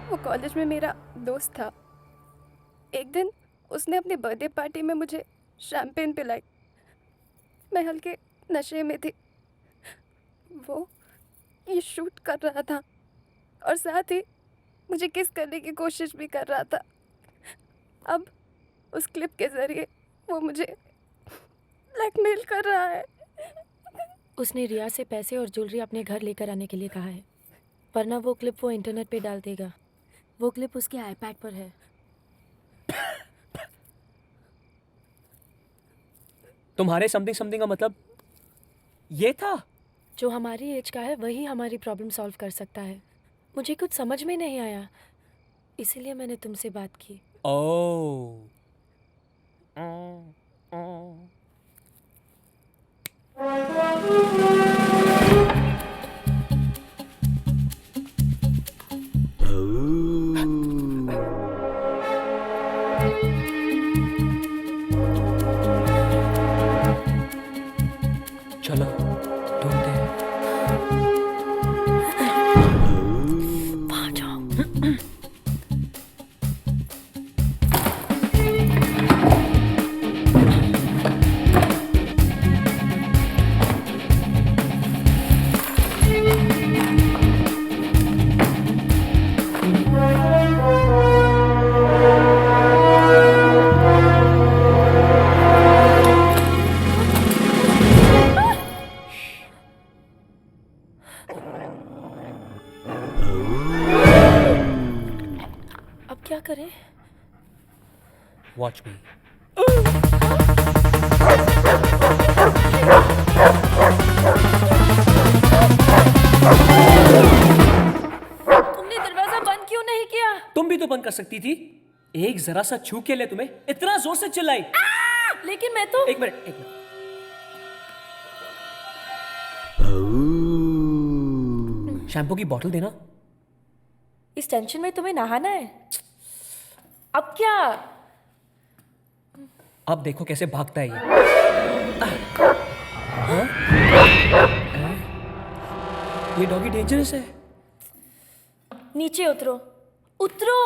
वो कॉलेज में मेरा दोस्त था। एक दिन उसने अपने बर्थडे पार्टी में मुझे शैम्पेन पिलाई। मैं हल्के नशे में थी। वो ये शूट कर रहा था और साथ ही मुझे किस करने की कोशिश भी कर रहा था। अब उस क्लिप के ज़रिए वो मुझे ब्लैकमेल कर रहा है। उसने रिया से पैसे और ज्वेलरी अपने घर लेकर आने के लिए कहा है, वरना वो क्लिप वो इंटरनेट पे डाल देगा। वो क्लिप उसके आईपैड पर है। तुम्हारे समथिंग समथिंग का मतलब ये था? जो हमारी एज का है वही हमारी प्रॉब्लम सॉल्व कर सकता है। मुझे कुछ समझ में नहीं आया, इसीलिए मैंने तुमसे बात की। ओह। चलो ढूंढते हैं। वहाँ जाओ। अब क्या करें? वॉच मी। तुमने दरवाजा बंद क्यों नहीं किया? तुम भी तो बंद कर सकती थी। एक जरा सा छू के ले तुम्हें इतना जोर से चिल्लाई। लेकिन मैं तो एक मिनट एक मिनट। शैम्पू की बोतल देना। इस टेंशन में तुम्हें नहाना है? अब क्या? अब देखो कैसे भागता है ये। हाँ? ये डॉगी डेंजरस है। नीचे उतरो, उतरो।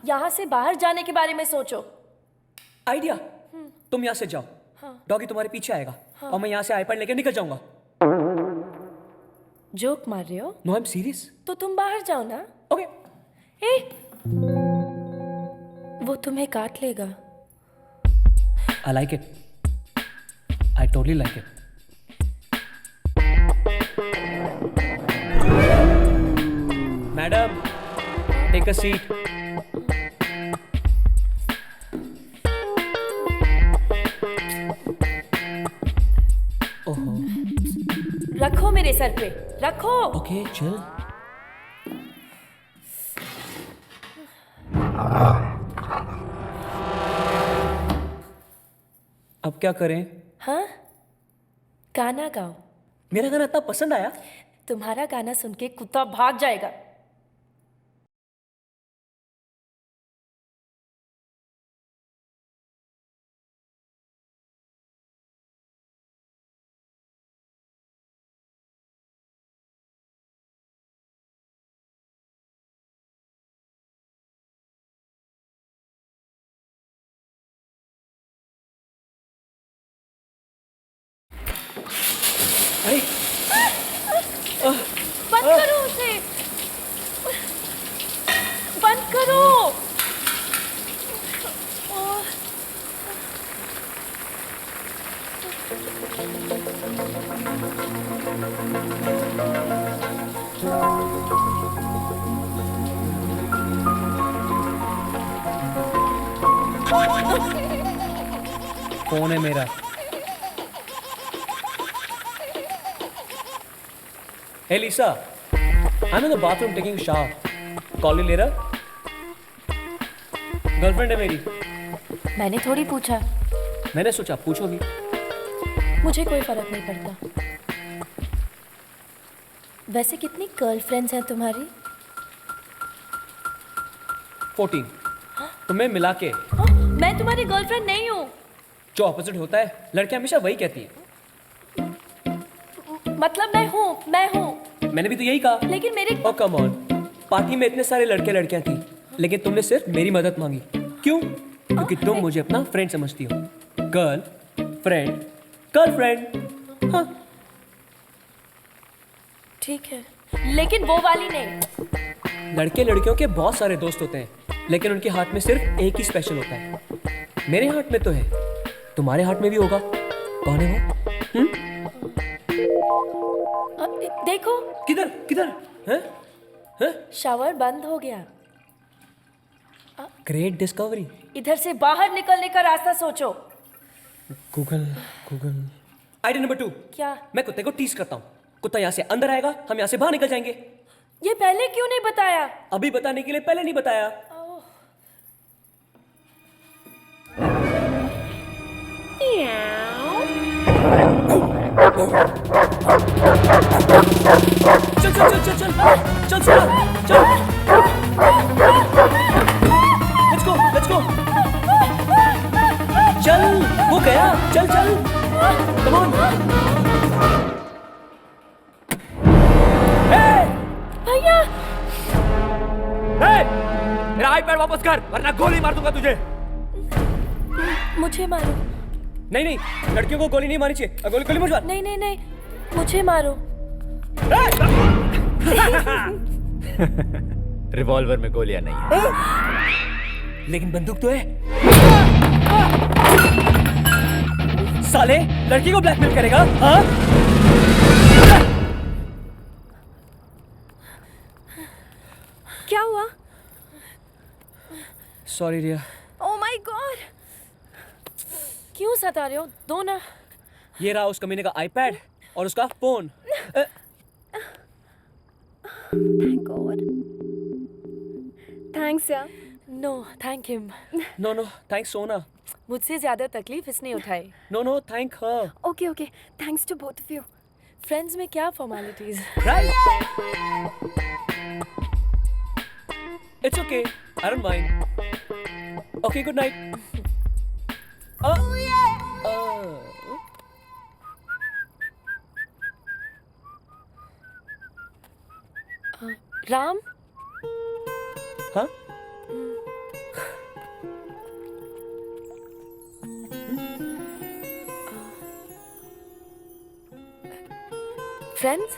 यहाँ से बाहर जाने के बारे में सोचो। आइडिया। तुम यहाँ से जाओ। डॉगी तुम्हारे पीछे आएगा और मैं यहाँ से आईपैड लेकर निकल जाऊंगा। जोक मार रहे हो? No I am serious. तो तुम बाहर जाओ ना। ओके। ए, वो तुम्हें काट लेगा। I like it. I totally like it. Madam take a seat. ओहो। रखो मेरे सर पे, रखो। Okay chill. अब क्या करें? हाँ, गाना गाओ। मेरा गाना इतना पसंद आया। तुम्हारा गाना सुन के कुत्ता भाग जाएगा। अरे बंद करो उसे, बंद करो। ओह, फोन है मेरा। Hey Lisa, I'm in the bathroom taking a shower. Call you later. Girlfriend है मेरी। मैंने थोड़ी पूछा। मैंने सोचा पूछोगी। मुझे कोई फर्क नहीं पड़ता। वैसे कितनी गर्लफ्रेंड्स हैं तुम्हारी? 14। तुम्हें मिला के। हाँ, मैं तुम्हारी गर्लफ्रेंड नहीं हूँ। जो ऑपोजिट होता है लड़कियां हमेशा वही कहती है। मतलब मैं हूँ। मैंने भी तो यही कहा। लेकिन मेरे Oh come on. पार्टी में इतने सारे लड़के लड़कियां थी, लेकिन तुमने सिर्फ मेरी मदद मांगी। क्यों? क्योंकि तुम मुझे अपना फ्रेंड समझती हो। गर्लफ्रेंड। हाँ, ठीक है, लेकिन वो वाली नहीं। लड़के लड़कियों के बहुत सारे दोस्त होते हैं, लेकिन उनके हार्ट में सिर्फ एक ही स्पेशल होता है। मेरे हार्ट में तो है, तुम्हारे हार्ट में भी होगा। कौन है वो? देखो, किधर किधर? हैं? हैं? शावर बंद हो गया। Great discovery. इधर से बाहर निकलने का रास्ता सोचो। गूगल। Idea number 2। क्या? मैं कुत्ते को टीज करता हूँ। कुत्ता यहाँ से अंदर आएगा, हम यहाँ से बाहर निकल जाएंगे। ये पहले क्यों नहीं बताया? अभी बताने के लिए पहले नहीं बताया। चल चल चल चल चल चल सोना, चल। Let's go. चल, वो गया। चल चल, कम ऑन। भैया, मेरा आईपैड वापस कर, वरना गोली मार दूंगा तुझे। मुझे मारो। नहीं, लड़कियों को गोली नहीं मारनी चाहिए। गोली मत मार। नहीं, मुझे मारो। रिवॉल्वर में गोलियां नहीं है। लेकिन बंदूक तो है। साले, लड़की को ब्लैकमेल करेगा? हाँ? क्या हुआ? Sorry Riya. Oh my god! क्यों सता रहे हो? दो ना। ये रहा उस कमीने का आईपैड और उसका फोन। Thank God. थैंक्स यार। No, thank him. No, thanks Sona. मुझसे ज्यादा तकलीफ इसने उठाई। No, thank her. Okay, thanks to both of you. Friends में क्या formalities? Right? It's okay, I don't mind. Okay, good night. Ram, हाँ? Friends?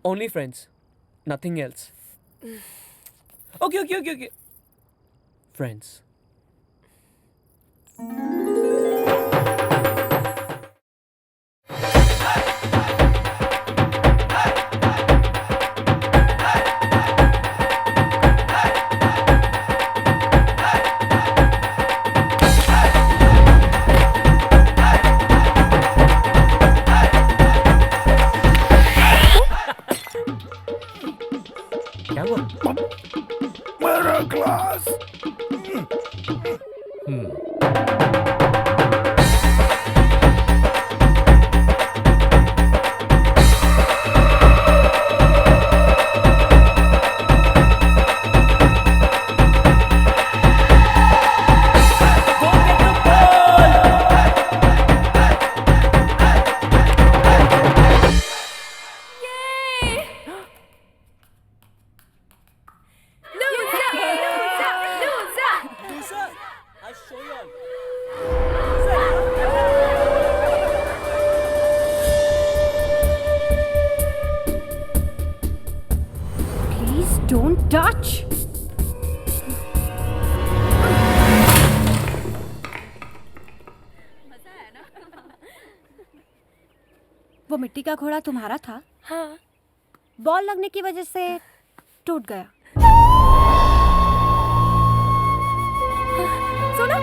Only friends, nothing else. Okay. Friends. क्या हुआ? मेरा glass. I'll show you all. Please don't touch. वो मिट्टी का घोड़ा तुम्हारा था? हाँ। बॉल लगने की वजह से टूट गया। सोना,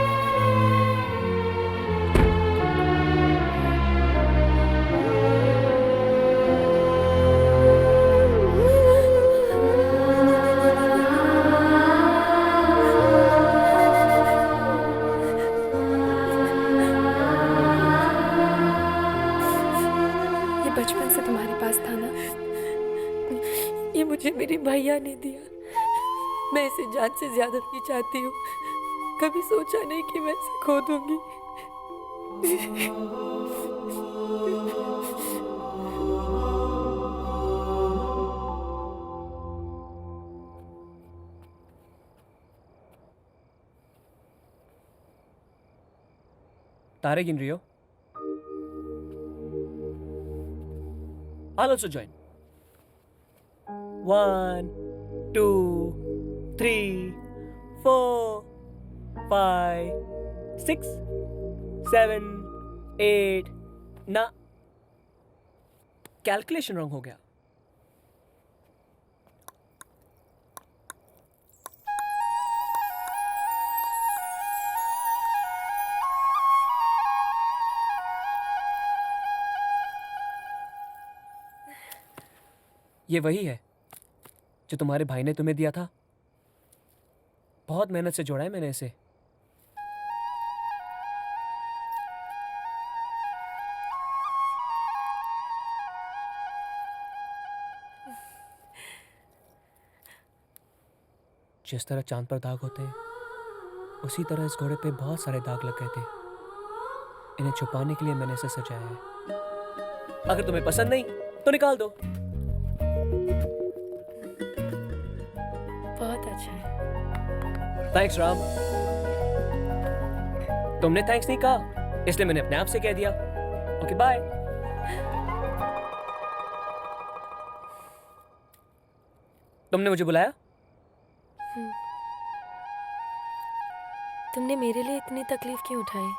ये बचपन से तुम्हारे पास था ना? ये मुझे मेरे भैया ने दिया। मैं इसे जान से ज्यादा भी चाहती हूँ। कभी सोचा नहीं कि मैं इसे खो दूंगी। तारे गिन रही हो? I'll also join. 1, 2, 3, 4, 5, 6, 7, 8 ना कैलकुलेशन रॉन्ग हो गया. ये वही है जो तुम्हारे भाई ने तुम्हें दिया था. बहुत मेहनत से जोड़ा है मैंने इसे. जिस तरह चांद पर दाग होते हैं उसी तरह इस घोड़े पे बहुत सारे दाग लग गए थे. इन्हें छुपाने के लिए मैंने इसे सजाया है. अगर तुम्हें पसंद नहीं तो निकाल दो. बहुत अच्छा है. थैंक्स राम. तुमने थैंक्स नहीं कहा इसलिए मैंने अपने आप से कह दिया. Okay bye. तुमने मुझे बुलाया? तुमने मेरे लिए इतनी तकलीफ क्यों उठाई?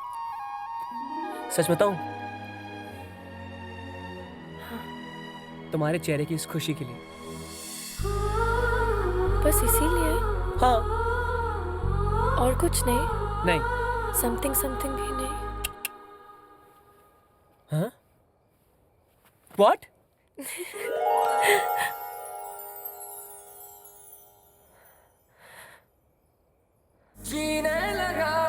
सच बताऊं? तुम्हारे चेहरे की इस खुशी के लिए. बस इसीलिए? हाँ. और कुछ नहीं? नहीं. समथिंग समथिंग भी नहीं? हाँ? What? जीने लगा